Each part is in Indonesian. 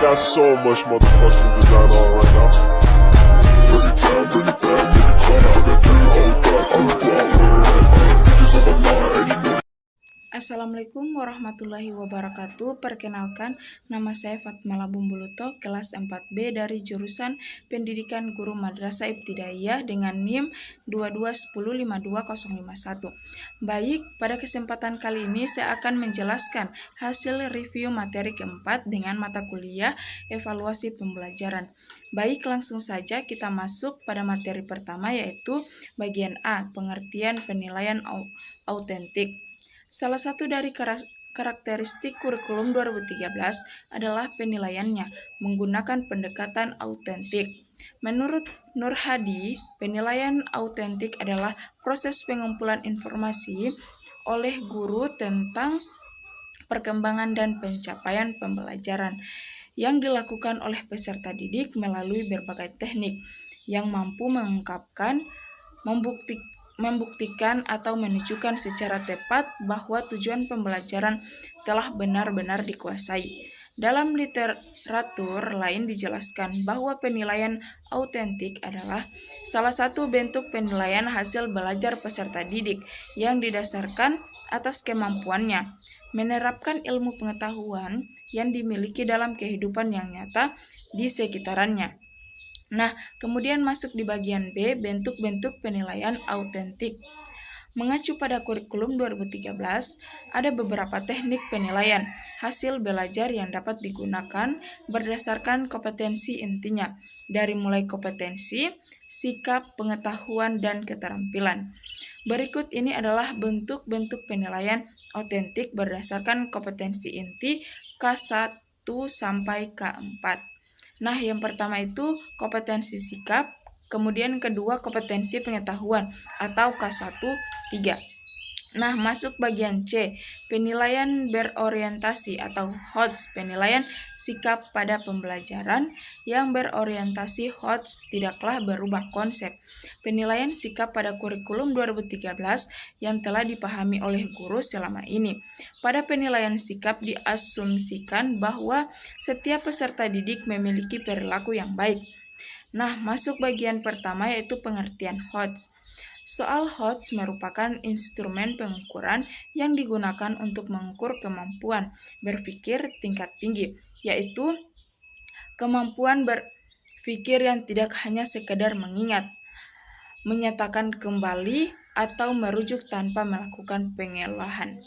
got so much motherfucking design on right now. Bring it down, bring it back, make it clap. I got 3 old guys on the block, bitches on my line, and you know. Assalamualaikum warahmatullahi wabarakatuh. Perkenalkan, nama saya Fatmala Bumbuluto, kelas 4B dari jurusan Pendidikan Guru Madrasah Ibtidaiyah dengan NIM 221052051. Baik, pada kesempatan kali ini saya akan menjelaskan hasil review materi keempat dengan mata kuliah evaluasi pembelajaran. Baik, langsung saja kita masuk pada materi pertama, yaitu bagian A, pengertian penilaian autentik. Salah satu dari karakteristik kurikulum 2013 adalah penilaiannya menggunakan pendekatan autentik. Menurut Nur Hadi, penilaian autentik adalah proses pengumpulan informasi oleh guru tentang perkembangan dan pencapaian pembelajaran yang dilakukan oleh peserta didik melalui berbagai teknik yang mampu mengungkapkan, membuktikan atau menunjukkan secara tepat bahwa tujuan pembelajaran telah benar-benar dikuasai. Dalam literatur lain dijelaskan bahwa penilaian autentik adalah salah satu bentuk penilaian hasil belajar peserta didik yang didasarkan atas kemampuannya menerapkan ilmu pengetahuan yang dimiliki dalam kehidupan yang nyata di sekitarnya. Nah, kemudian masuk di bagian B, bentuk-bentuk penilaian autentik. Mengacu pada kurikulum 2013, ada beberapa teknik penilaian hasil belajar yang dapat digunakan berdasarkan kompetensi intinya, dari mulai kompetensi, sikap, pengetahuan, dan keterampilan. Berikut ini adalah bentuk-bentuk penilaian autentik berdasarkan kompetensi inti K1 sampai K4. Nah, yang pertama itu kompetensi sikap, kemudian kedua kompetensi pengetahuan atau K1 3. Nah, masuk bagian C, penilaian berorientasi atau HOTS, penilaian sikap pada pembelajaran yang berorientasi HOTS tidaklah berubah konsep. Penilaian sikap pada kurikulum 2013 yang telah dipahami oleh guru selama ini. Pada penilaian sikap diasumsikan bahwa setiap peserta didik memiliki perilaku yang baik. Nah, masuk bagian pertama yaitu pengertian HOTS. Soal HOTS merupakan instrumen pengukuran yang digunakan untuk mengukur kemampuan berpikir tingkat tinggi, yaitu kemampuan berpikir yang tidak hanya sekedar mengingat, menyatakan kembali, atau merujuk tanpa melakukan pengolahan.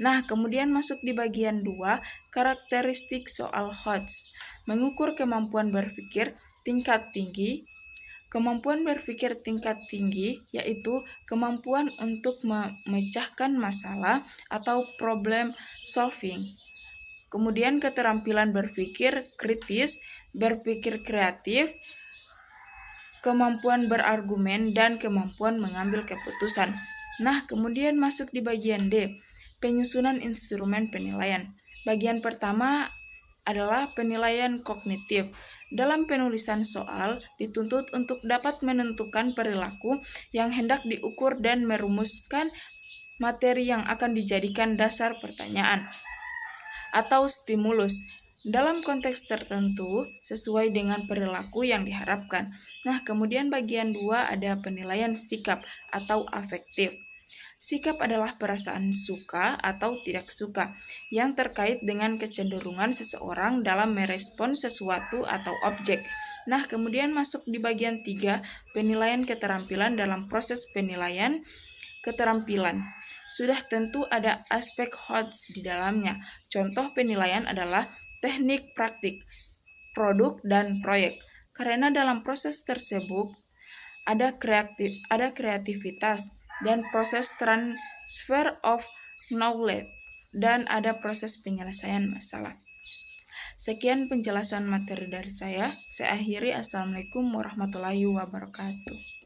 Nah, kemudian masuk di bagian 2, karakteristik soal HOTS. Mengukur kemampuan berpikir tingkat tinggi. Kemampuan berpikir tingkat tinggi yaitu kemampuan untuk memecahkan masalah atau problem solving. Kemudian keterampilan berpikir kritis, berpikir kreatif, kemampuan berargumen, dan kemampuan mengambil keputusan. Nah, kemudian masuk di bagian D, penyusunan instrumen penilaian. Bagian pertama adalah penilaian kognitif. Dalam penulisan soal, dituntut untuk dapat menentukan perilaku yang hendak diukur dan merumuskan materi yang akan dijadikan dasar pertanyaan atau stimulus dalam konteks tertentu sesuai dengan perilaku yang diharapkan. Nah, kemudian bagian 2 ada penilaian sikap atau afektif. Sikap adalah perasaan suka atau tidak suka yang terkait dengan kecenderungan seseorang dalam merespon sesuatu atau objek. Nah, kemudian masuk di bagian 3, penilaian keterampilan dalam proses penilaian keterampilan. Sudah tentu ada aspek HOTS di dalamnya. Contoh penilaian adalah teknik praktik, produk, dan proyek. Karena dalam proses tersebut ada kreativitas dan proses transfer of knowledge, dan ada proses penyelesaian masalah. Sekian penjelasan materi dari saya. Saya akhiri. Assalamualaikum warahmatullahi wabarakatuh.